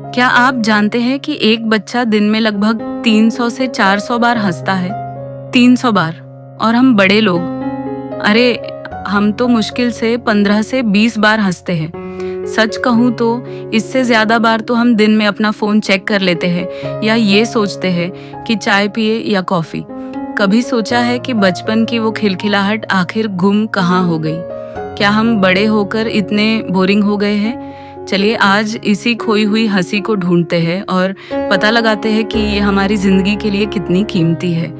क्या आप जानते हैं कि एक बच्चा दिन में लगभग 300 से 400 बार हंसता है? 300 बार। और हम बड़े लोग, अरे हम तो मुश्किल से 15 से 20 बार हंसते हैं। सच कहूँ तो इससे ज्यादा बार तो हम दिन में अपना फोन चेक कर लेते हैं या ये सोचते हैं कि चाय पिए या कॉफी। कभी सोचा है कि बचपन की वो खिलखिलाहट आखिर गुम कहाँ हो गई? क्या हम बड़े होकर इतने बोरिंग हो गए हैं? चलिए आज इसी खोई हुई हंसी को ढूंढते हैं और पता लगाते हैं कि ये हमारी जिंदगी के लिए कितनी कीमती है।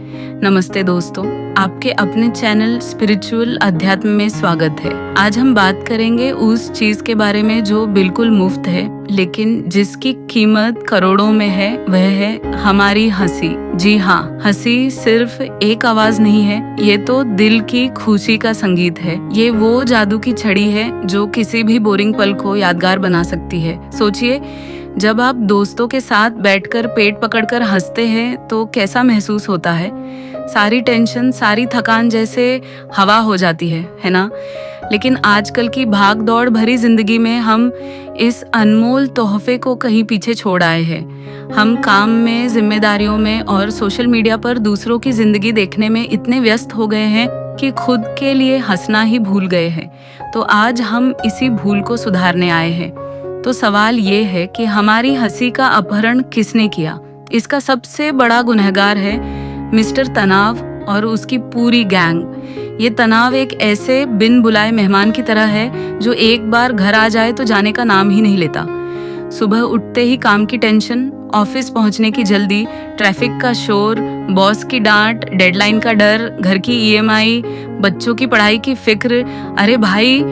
नमस्ते दोस्तों, आपके अपने चैनल स्पिरिचुअल अध्यात्म में स्वागत है। आज हम बात करेंगे उस चीज के बारे में जो बिल्कुल मुफ्त है लेकिन जिसकी कीमत करोड़ों में है, वह है हमारी हंसी। जी हाँ, हंसी सिर्फ एक आवाज नहीं है, ये तो दिल की खुशी का संगीत है। ये वो जादू की छड़ी है जो किसी भी बोरिंग पल को यादगार बना सकती है। सोचिए, जब आप दोस्तों के साथ बैठकर पेट पकड़कर हंसते हैं तो कैसा महसूस होता है? सारी टेंशन, सारी थकान जैसे हवा हो जाती है ना? लेकिन आजकल की भाग दौड़ भरी जिंदगी में हम इस अनमोल तोहफे को कहीं पीछे छोड़ आए हैं। हम काम में, जिम्मेदारियों में और सोशल मीडिया पर दूसरों की जिंदगी देखने में इतने व्यस्त हो गए हैं कि खुद के लिए हंसना ही भूल गए हैं। तो आज हम इसी भूल को सुधारने आए हैं। तो सवाल ये है कि हमारी हंसी का अपहरण किसने किया? इसका सबसे बड़ा गुनहगार है मिस्टर तनाव और उसकी पूरी गैंग। ये तनाव एक ऐसे बिन बुलाए मेहमान की तरह है जो एक बार घर आ जाए तो जाने का नाम ही नहीं लेता। सुबह उठते ही काम की टेंशन, ऑफिस पहुंचने की जल्दी, ट्रैफिक का शोर, बॉस की डांट, डेडलाइन का डर, घर की ईएमआई, बच्चों की पढ़ाई की फिक्र। अरे भाई,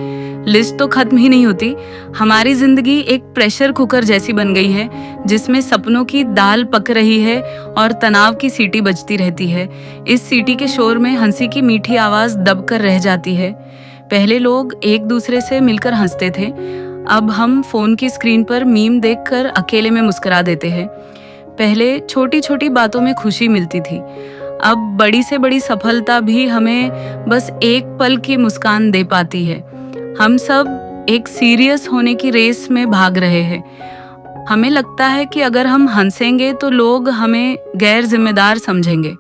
लिस्ट तो खत्म ही नहीं होती। हमारी जिंदगी एक प्रेशर कुकर जैसी बन गई है जिसमें सपनों की दाल पक रही है और तनाव की सीटी बजती रहती है। इस सीटी के शोर में हंसी की मीठी आवाज दबकर रह जाती है। पहले लोग एक दूसरे से मिलकर हंसते थे, अब हम फोन की स्क्रीन पर मीम देखकर अकेले में मुस्कुरा देते हैं। पहले छोटी छोटी बातों में खुशी मिलती थी, अब बड़ी से बड़ी सफलता भी हमें बस एक पल की मुस्कान दे पाती है। हम सब एक सीरियस होने की रेस में भाग रहे हैं। हमें लगता है कि अगर हम हंसेंगे तो लोग हमें गैर जिम्मेदार समझेंगे।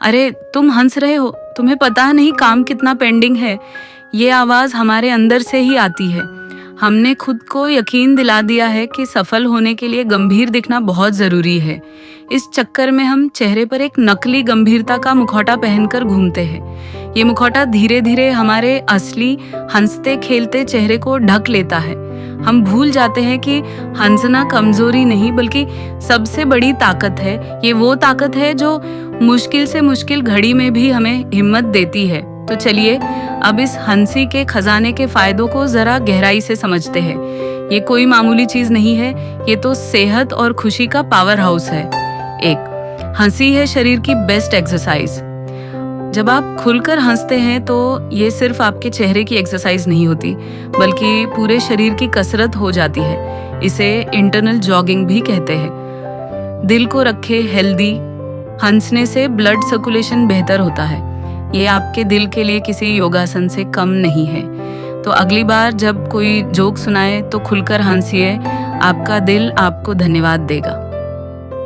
अरे तुम हंस रहे हो, तुम्हें पता नहीं काम कितना पेंडिंग है। ये आवाज हमारे अंदर से ही आती है। हमने खुद को यकीन दिला दिया है कि सफल होने के लिए गंभीर दिखना बहुत जरूरी है। इस चक्कर में हम चेहरे पर एक नकली गंभीरता का मुखौटा पहनकर घूमते हैं। ये मुखौटा धीरे धीरे हमारे असली हंसते खेलते चेहरे को ढक लेता है। हम भूल जाते हैं कि हंसना कमजोरी नहीं बल्कि सबसे बड़ी ताकत है। ये वो ताकत है जो मुश्किल से मुश्किल घड़ी में भी हमें हिम्मत देती है। तो चलिए अब इस हंसी के खजाने के फायदों को जरा गहराई से समझते हैं। ये कोई मामूली चीज नहीं है, ये तो सेहत और खुशी का पावर हाउस है। एक, हंसी है शरीर की बेस्ट एक्सरसाइज। जब आप खुलकर हंसते हैं तो ये सिर्फ आपके चेहरे की एक्सरसाइज नहीं होती बल्कि पूरे शरीर की कसरत हो जाती है। इसे इंटरनल जॉगिंग भी कहते हैं। दिल को रखे हेल्दी। हंसने से ब्लड सर्कुलेशन बेहतर होता है। ये आपके दिल के लिए किसी योगासन से कम नहीं है। तो अगली बार जब कोई जोक सुनाए तो खुलकर हंसिए, आपका दिल आपको धन्यवाद देगा।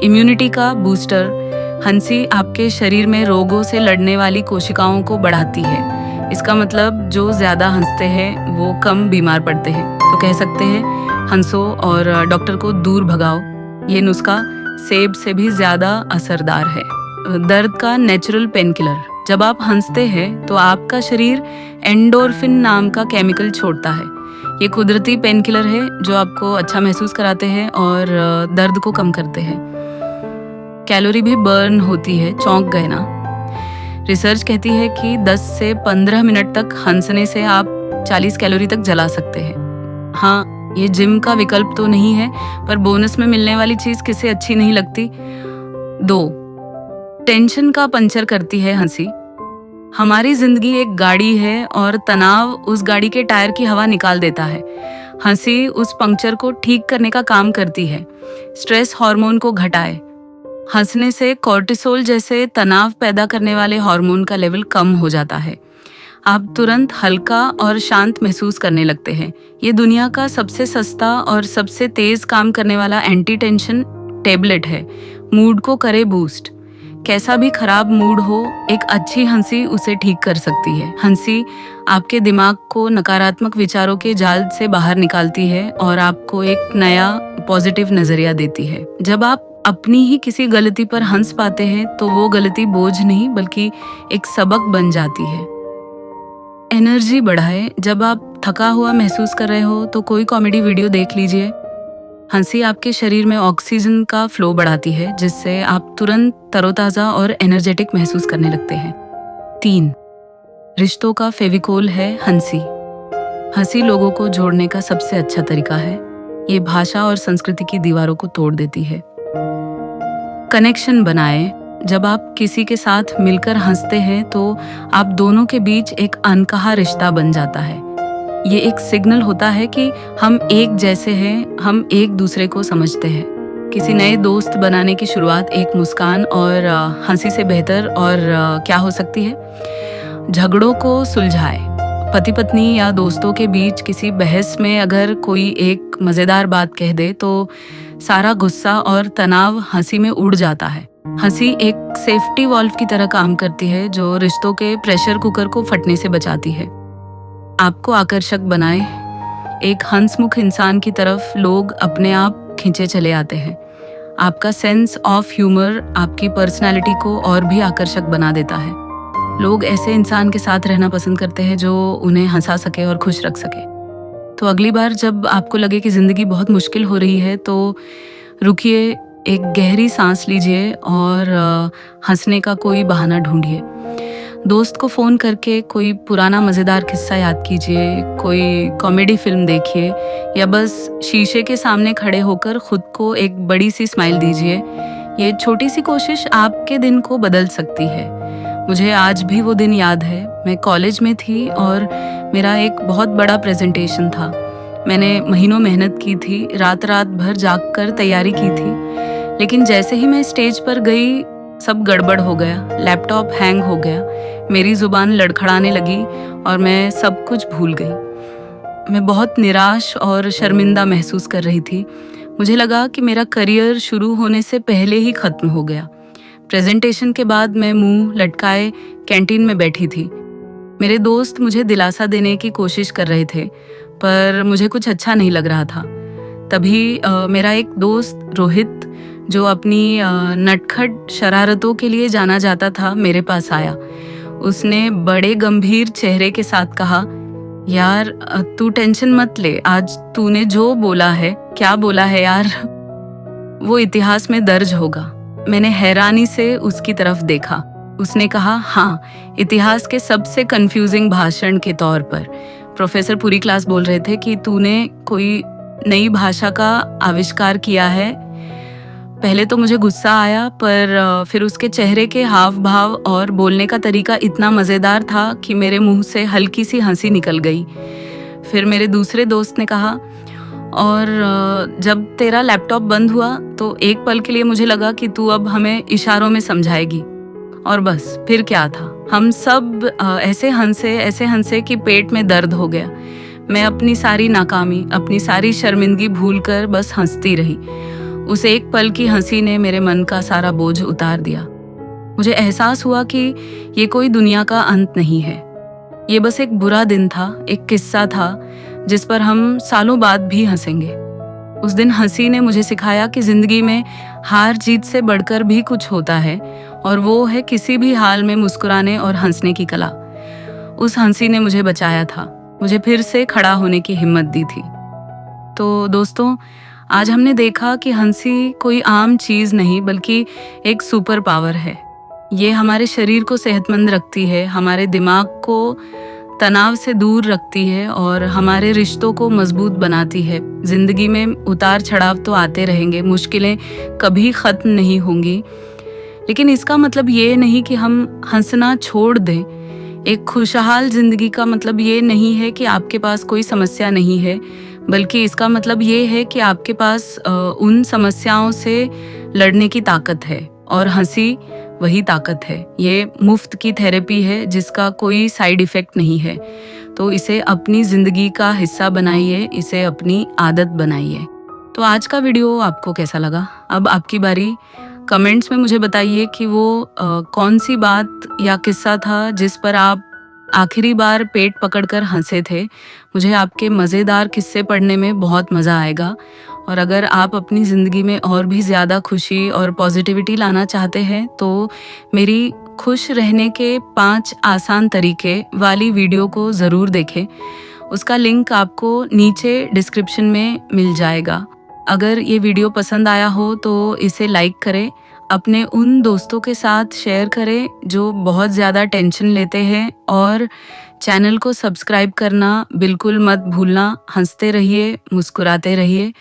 इम्यूनिटी का बूस्टर। हंसी आपके शरीर में रोगों से लड़ने वाली कोशिकाओं को बढ़ाती है। इसका मतलब जो ज्यादा हंसते हैं वो कम बीमार पड़ते हैं। तो कह सकते हैं हंसो और डॉक्टर को दूर भगाओ। ये नुस्खा सेब से भी ज्यादा असरदार है। दर्द का नेचुरल पेन किलर। जब आप हंसते हैं तो आपका शरीर एंडोर्फिन नाम का केमिकल छोड़ता है। ये कुदरती पेन किलर है जो आपको अच्छा महसूस कराते हैं और दर्द को कम करते हैं। कैलोरी भी बर्न होती है, चौंक गए ना? रिसर्च कहती है कि 10 से 15 मिनट तक हंसने से आप 40 कैलोरी तक जला सकते हैं। हाँ, ये जिम का विकल्प तो नहीं है, पर बोनस में मिलने वाली चीज किसे अच्छी नहीं लगती। 2, टेंशन का पंचर करती है हंसी। हमारी जिंदगी एक गाड़ी है और तनाव उस गाड़ी के टायर की हवा निकाल देता है। हंसी उस पंक्चर को ठीक करने का काम करती है। स्ट्रेस हार्मोन को घटाए। हंसने से कोर्टिसोल जैसे तनाव पैदा करने वाले हार्मोन का लेवल कम हो जाता है। आप तुरंत हल्का और शांत महसूस करने लगते हैं। ये दुनिया का सबसे सस्ता और सबसे तेज काम करने वाला एंटी टेंशन टेबलेट है। मूड को करे बूस्ट। कैसा भी खराब मूड हो, एक अच्छी हंसी उसे ठीक कर सकती है। हंसी आपके दिमाग को नकारात्मक विचारों के जाल से बाहर निकालती है और आपको एक नया पॉजिटिव नजरिया देती है। जब आप अपनी ही किसी गलती पर हंस पाते हैं तो वो गलती बोझ नहीं बल्कि एक सबक बन जाती है। एनर्जी बढ़ाए। जब आप थका हुआ महसूस कर रहे हो तो कोई कॉमेडी वीडियो देख लीजिए। हंसी आपके शरीर में ऑक्सीजन का फ्लो बढ़ाती है, जिससे आप तुरंत तरोताज़ा और एनर्जेटिक महसूस करने लगते हैं। 3. रिश्तों का फेविकोल है हंसी। हंसी लोगों को जोड़ने का सबसे अच्छा तरीका है। ये भाषा और संस्कृति की दीवारों को तोड़ देती है। कनेक्शन बनाए। जब आप किसी के साथ मिलकर हंसते हैं तो आप दोनों के बीच एक अनकहा रिश्ता बन जाता है। ये एक सिग्नल होता है कि हम एक जैसे हैं, हम एक दूसरे को समझते हैं। किसी नए दोस्त बनाने की शुरुआत एक मुस्कान और हंसी से बेहतर और क्या हो सकती है। झगड़ों को सुलझाए। पति पत्नी या दोस्तों के बीच किसी बहस में अगर कोई एक मज़ेदार बात कह दे तो सारा गुस्सा और तनाव हंसी में उड़ जाता है। हंसी एक सेफ्टी वॉल्व की तरह काम करती है जो रिश्तों के प्रेशर कुकर को फटने से बचाती है। आपको आकर्षक बनाए। एक हंसमुख इंसान की तरफ लोग अपने आप खींचे चले आते हैं। आपका सेंस ऑफ ह्यूमर आपकी पर्सनालिटी को और भी आकर्षक बना देता है। लोग ऐसे इंसान के साथ रहना पसंद करते हैं जो उन्हें हंसा सके और खुश रख सके। तो अगली बार जब आपको लगे कि ज़िंदगी बहुत मुश्किल हो रही है तो रुकिए, एक गहरी सांस लीजिए और हंसने का कोई बहाना ढूंढिए। दोस्त को फ़ोन करके कोई पुराना मज़ेदार किस्सा याद कीजिए, कोई कॉमेडी फिल्म देखिए या बस शीशे के सामने खड़े होकर खुद को एक बड़ी सी स्माइल दीजिए। ये छोटी सी कोशिश आपके दिन को बदल सकती है। मुझे आज भी वो दिन याद है। मैं कॉलेज में थी और मेरा एक बहुत बड़ा प्रेजेंटेशन था। मैंने महीनों मेहनत की थी, रात रात भर जाग कर तैयारी की थी, लेकिन जैसे ही मैं स्टेज पर गई सब गड़बड़ हो गया। लैपटॉप हैंग हो गया, मेरी ज़ुबान लड़खड़ाने लगी और मैं सब कुछ भूल गई। मैं बहुत निराश और शर्मिंदा महसूस कर रही थी। मुझे लगा कि मेरा करियर शुरू होने से पहले ही ख़त्म हो गया। प्रेजेंटेशन के बाद मैं मुंह लटकाए कैंटीन में बैठी थी। मेरे दोस्त मुझे दिलासा देने की कोशिश कर रहे थे, पर मुझे कुछ अच्छा नहीं लग रहा था। तभी मेरा एक दोस्त रोहित, जो अपनी नटखट शरारतों के लिए जाना जाता था, मेरे पास आया। उसने बड़े गंभीर चेहरे के साथ कहा, यार तू टेंशन मत ले, आज तूने जो बोला है, क्या बोला है यार, वो इतिहास में दर्ज होगा। मैंने हैरानी से उसकी तरफ देखा। उसने कहा, हाँ, इतिहास के सबसे कंफ्यूजिंग भाषण के तौर पर। प्रोफेसर पूरी क्लास बोल रहे थे कि तूने कोई नई भाषा का आविष्कार किया है। पहले तो मुझे गुस्सा आया, पर फिर उसके चेहरे के हाव भाव और बोलने का तरीका इतना मज़ेदार था कि मेरे मुंह से हल्की सी हंसी निकल गई। फिर मेरे दूसरे दोस्त ने कहा, और जब तेरा लैपटॉप बंद हुआ तो एक पल के लिए मुझे लगा कि तू अब हमें इशारों में समझाएगी। और बस फिर क्या था, हम सब ऐसे हंसे कि पेट में दर्द हो गया। मैं अपनी सारी नाकामी, अपनी सारी शर्मिंदगी भूलकर बस हंसती रही। उस एक पल की हंसी ने मेरे मन का सारा बोझ उतार दिया। मुझे एहसास हुआ कि ये कोई दुनिया का अंत नहीं है। ये बस एक बुरा दिन था, एक किस्सा था जिस पर हम सालों बाद भी हंसेंगे। उस दिन हंसी ने मुझे सिखाया कि जिंदगी में हार जीत से बढ़कर भी कुछ होता है, और वो है किसी भी हाल में मुस्कुराने और हंसने की कला। उस हंसी ने मुझे बचाया था, मुझे फिर से खड़ा होने की हिम्मत दी थी। तो दोस्तों, आज हमने देखा कि हंसी कोई आम चीज़ नहीं बल्कि एक सुपर पावर है। ये हमारे शरीर को सेहतमंद रखती है, हमारे दिमाग को तनाव से दूर रखती है और हमारे रिश्तों को मजबूत बनाती है। जिंदगी में उतार चढ़ाव तो आते रहेंगे, मुश्किलें कभी ख़त्म नहीं होंगी, लेकिन इसका मतलब ये नहीं कि हम हंसना छोड़ दें। एक खुशहाल जिंदगी का मतलब ये नहीं है कि आपके पास कोई समस्या नहीं है, बल्कि इसका मतलब ये है कि आपके पास उन समस्याओं से लड़ने की ताकत है। और हंसी वही ताकत है। ये मुफ्त की थेरेपी है जिसका कोई साइड इफ़ेक्ट नहीं है। तो इसे अपनी ज़िंदगी का हिस्सा बनाइए, इसे अपनी आदत बनाइए। तो आज का वीडियो आपको कैसा लगा? अब आपकी बारी। कमेंट्स में मुझे बताइए कि वो कौन सी बात या किस्सा था जिस पर आप आखिरी बार पेट पकड़कर हंसे थे। मुझे आपके मज़ेदार किस्से पढ़ने में बहुत मज़ा आएगा। और अगर आप अपनी ज़िंदगी में और भी ज़्यादा खुशी और पॉजिटिविटी लाना चाहते हैं तो मेरी खुश रहने के 5 आसान तरीके वाली वीडियो को ज़रूर देखें। उसका लिंक आपको नीचे डिस्क्रिप्शन में मिल जाएगा। अगर ये वीडियो पसंद आया हो तो इसे लाइक करें, अपने उन दोस्तों के साथ शेयर करें जो बहुत ज़्यादा टेंशन लेते हैं, और चैनल को सब्सक्राइब करना बिल्कुल मत भूलना। हंसते रहिए, मुस्कुराते रहिए।